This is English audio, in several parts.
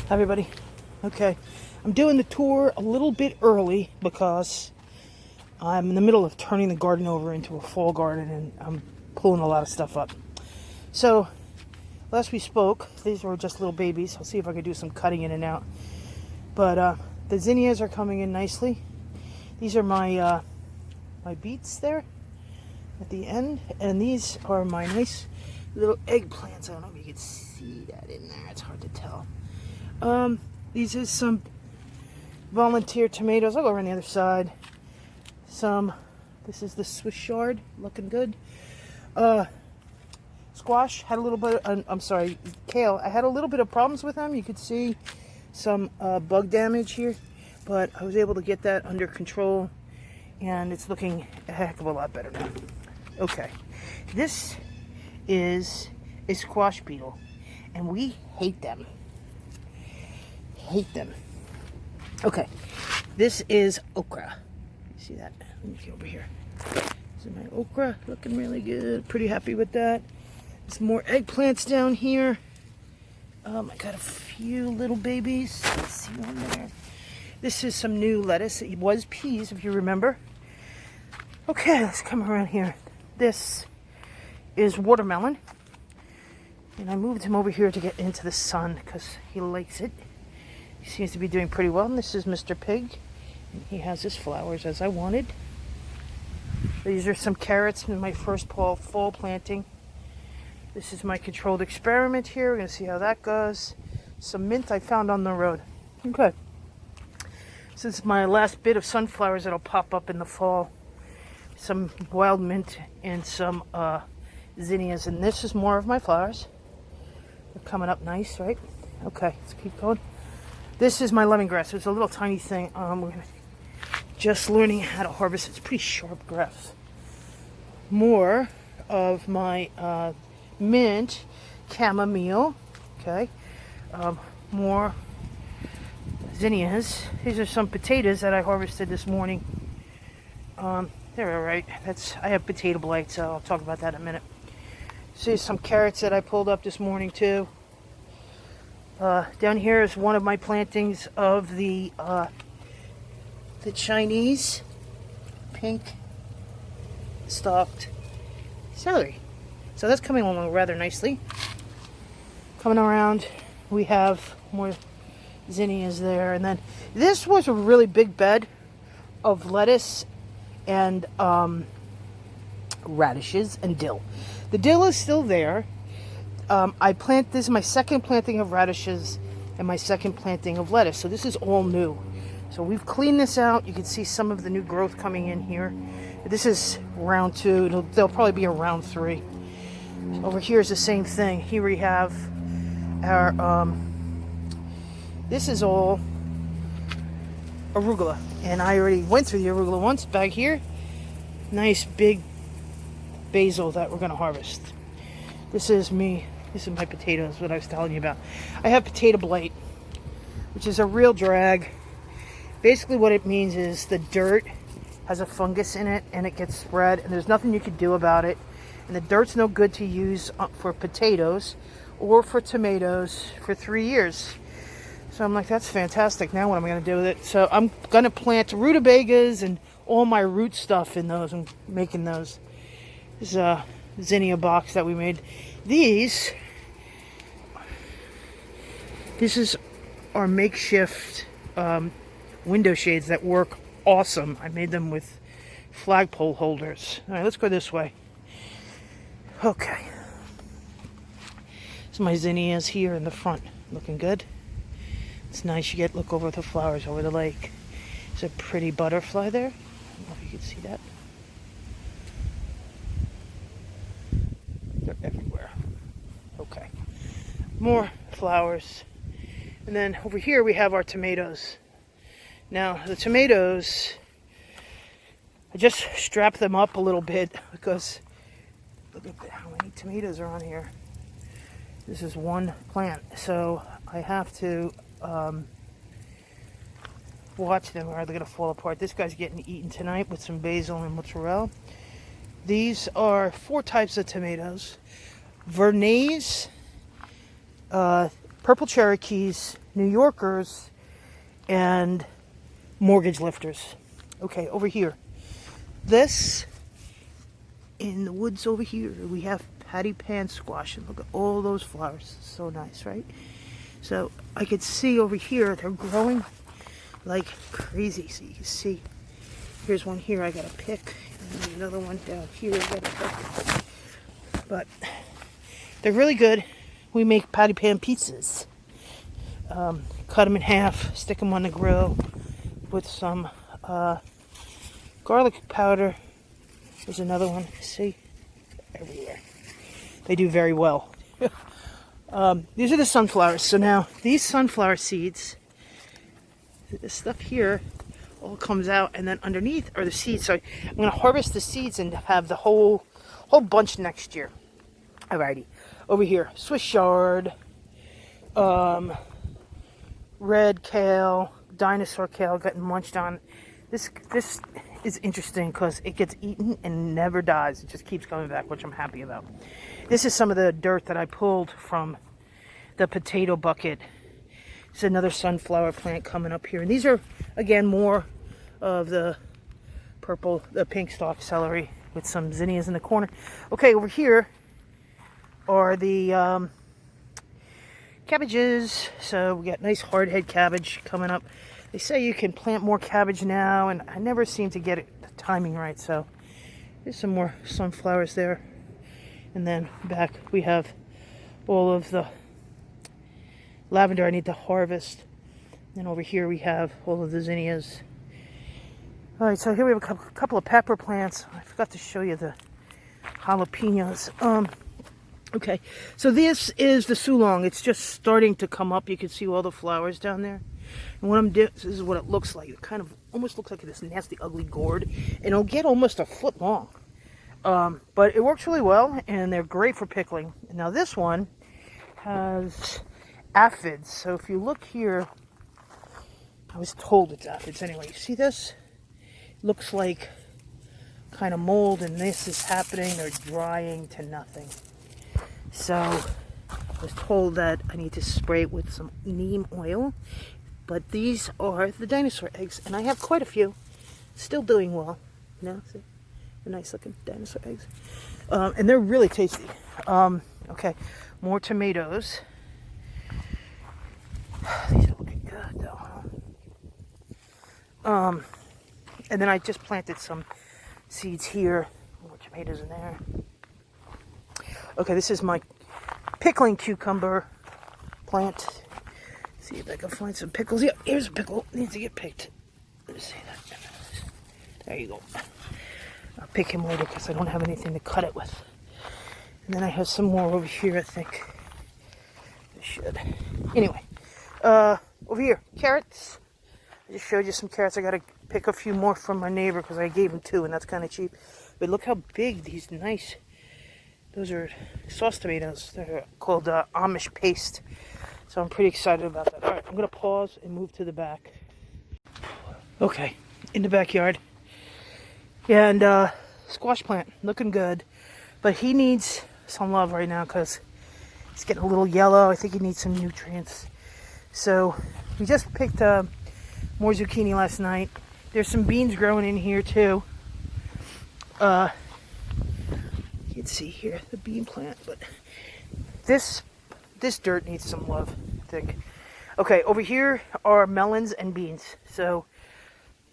Hi everybody. Okay, I'm doing the tour a little bit early because I'm in the middle of turning the garden over into a fall garden and I'm pulling a lot of stuff up. So, last we spoke, these were just little babies. I'll see if I can do some cutting in and out. But the zinnias are coming in nicely. These are my beets there at the end, and these are my nice little eggplants. I don't know if you can see that in there. It's hard to tell. These are some volunteer tomatoes. I'll go around the other side. This is the Swiss chard, looking good. Squash had a little bit. Kale. I had a little bit of problems with them. You could see some bug damage here, but I was able to get that under control, and it's looking a heck of a lot better now. Okay, this is a squash beetle, and we hate them. Okay, this is okra. You see that? Let me get over here. This is my okra, looking really good. Pretty happy with that. There's more eggplants down here. I got a few little babies. Let's see one there. This is some new lettuce. It was peas, if you remember. Okay, let's come around here. This is watermelon. And I moved him over here to get into the sun because he likes it. He seems to be doing pretty well. And this is Mr. Pig. And he has his flowers as I wanted. These are some carrots in my first fall planting. This is my controlled experiment here. We're going to see how that goes. Some mint I found on the road. Okay. This is my last bit of sunflowers that'll pop up in the fall. Some wild mint and some zinnias. And this is more of my flowers. They're coming up nice, right? Okay, let's keep going. This is my lemongrass. It's a little tiny thing. We're just learning how to harvest. It's pretty sharp grass. More of my mint chamomile. Okay. More zinnias. These are some potatoes that I harvested this morning. They're all right. I have potato blight, so I'll talk about that in a minute. See some carrots that I pulled up this morning too. Down here is one of my plantings of the Chinese pink stalked celery. So that's coming along rather nicely. Coming around, we have more zinnias there, and then this was a really big bed of lettuce and radishes and dill. The dill is still there. This is my second planting of radishes and my second planting of lettuce. So this is all new. So we've cleaned this out. You can see some of the new growth coming in here. This is round 2. There'll probably be a round 3. Over here is the same thing. Here we have our, this is all arugula. And I already went through the arugula once. Back here, nice big basil that we're going to harvest. This is my potatoes, what I was telling you about. I have potato blight, which is a real drag. Basically what it means is the dirt has a fungus in it and it gets spread and there's nothing you can do about it. And the dirt's no good to use for potatoes or for tomatoes for 3 years. So I'm like, that's fantastic. Now what am I going to do with it? So I'm going to plant rutabagas and all my root stuff in those. I'm making those. This is a zinnia box that we made. This is our makeshift window shades that work awesome. I made them with flagpole holders. All right, let's go this way. Okay. So my zinnias here in the front, looking good. It's nice. Look over the flowers over the lake. There's a pretty butterfly there. I don't know if you can see that. They're everywhere. Okay. More flowers. And then over here we have our tomatoes. Now the tomatoes, I just strapped them up a little bit because look at how many tomatoes are on here. This is one plant, so I have to watch them or they're going to fall apart. This guy's getting eaten tonight with some basil and mozzarella. These are 4 types of tomatoes. Vernaise, purple Cherokees, New Yorkers and mortgage lifters. Okay, over here. This, in the woods over here, we have patty pan squash. And look at all those flowers. So nice, right? So I could see over here, they're growing like crazy. So you can see, here's one here I gotta pick. And there's another one down here I gotta pick. But they're really good. We make patty pan pizzas. Cut them in half, stick them on the grill with some garlic powder. There's another one. See? Everywhere. They do very well. These are the sunflowers. So now, these sunflower seeds, this stuff here, all comes out, and then underneath are the seeds. So I'm going to harvest the seeds and have the whole bunch next year. Alrighty. Over here, Swiss chard, red kale, dinosaur kale getting munched on. This is interesting because it gets eaten and never dies. It just keeps coming back, which I'm happy about. This is some of the dirt that I pulled from the potato bucket. It's another sunflower plant coming up here. And these are, again, more of the pink stalk celery with some zinnias in the corner. Okay, over here are the cabbages. So we got nice hardhead cabbage coming up. They say you can plant more cabbage now, and I never seem to get the timing right. So there's some more sunflowers there. And then back we have all of the lavender I need to harvest. And over here we have all of the zinnias. All right, so here we have a couple of pepper plants. I forgot to show you the jalapenos. Okay, so this is the Sulong. It's just starting to come up. You can see all the flowers down there. And what I'm doing, this is what it looks like. It kind of almost looks like this nasty, ugly gourd. And it'll get almost a foot long. But it works really well, and they're great for pickling. Now this one has aphids. So if you look here, I was told it's aphids anyway. You see this? It looks like kind of mold, and this is happening. They're drying to nothing. So I was told that I need to spray it with some neem oil. But these are the dinosaur eggs, and I have quite a few. Still doing well. You know, see? The nice looking dinosaur eggs. And they're really tasty. Okay, more tomatoes. These are looking good though. And then I just planted some seeds here. More tomatoes in there. Okay, this is my pickling cucumber plant. See if I can find some pickles. Yeah, here's a pickle. Needs to get picked. Let's see that. There you go. I'll pick him later because I don't have anything to cut it with. And then I have some more over here, I think. I should. Anyway, over here, carrots. I just showed you some carrots. I got to pick a few more from my neighbor because I gave him 2, and that's kind of cheap. But look how big these nice. Those are sauce tomatoes. They're called Amish paste. So I'm pretty excited about that. All right, I'm going to pause and move to the back. Okay, in the backyard. Yeah, and squash plant, looking good. But he needs some love right now because he's getting a little yellow. I think he needs some nutrients. So we just picked more zucchini last night. There's some beans growing in here too. You can see here the bean plant, but this dirt needs some love, I think. Okay, over here are melons and beans. So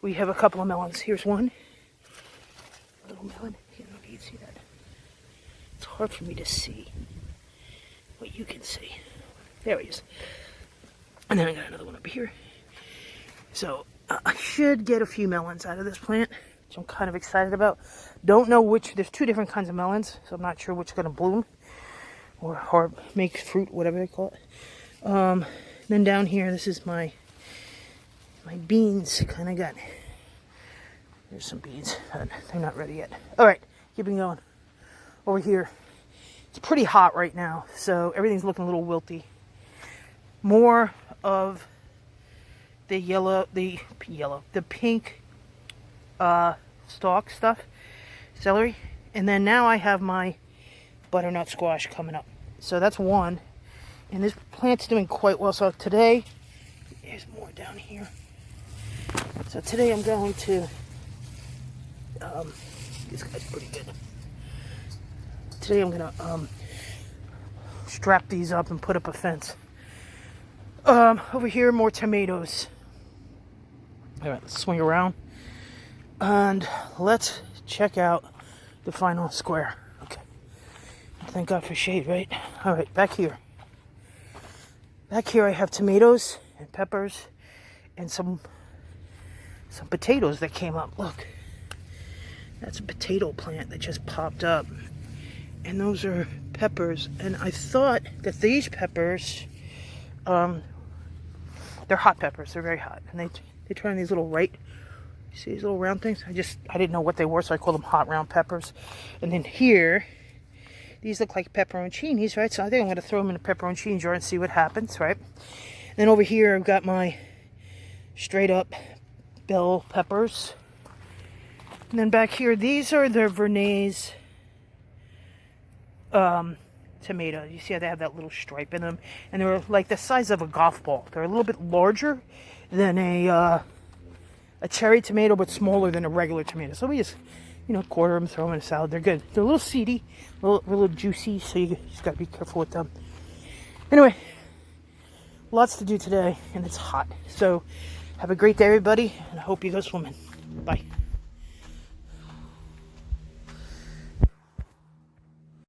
we have a couple of melons. Here's one. Little melon. You can see that. It's hard for me to see what you can see. There he is. And then I got another one up here. So I should get a few melons out of this plant, which I'm kind of excited about. Don't know which. There's 2 different kinds of melons, so I'm not sure which is going to bloom or make fruit, whatever they call it. Then down here, this is my beans. Kind of got. There's some beans, but they're not ready yet. All right, keeping going. Over here, it's pretty hot right now, so everything's looking a little wilty. More of the pink stalk stuff, celery, and then now I have my butternut squash coming up. So that's one, and this plant's doing quite well. So today There's more down here. So today I'm going to, this guy's pretty good. Today I'm gonna strap these up and put up a fence. Over here, more tomatoes. All right, let's swing around and let's check out the final square. Okay. Thank God for shade, right? All right, back here. Back here I have tomatoes and peppers and some potatoes that came up. Look, that's a potato plant that just popped up. And those are peppers. And I thought that these peppers, they're hot peppers. They're very hot. And they turn these little you see these little round things? I didn't know what they were, so I call them hot round peppers. And then here, these look like pepperoncinis, right? So I think I'm going to throw them in a pepperoncini jar and see what happens, right? And then over here, I've got my straight up bell peppers. And then back here, these are the Vernaise tomatoes. You see how they have that little stripe in them? And they're like the size of a golf ball. They're a little bit larger than a cherry tomato, but smaller than a regular tomato. So we just, quarter them, throw them in a salad. They're good. They're a little seedy, a little juicy, so you just gotta be careful with them. Anyway, lots to do today, and it's hot. So have a great day, everybody, and I hope you go swimming. Bye.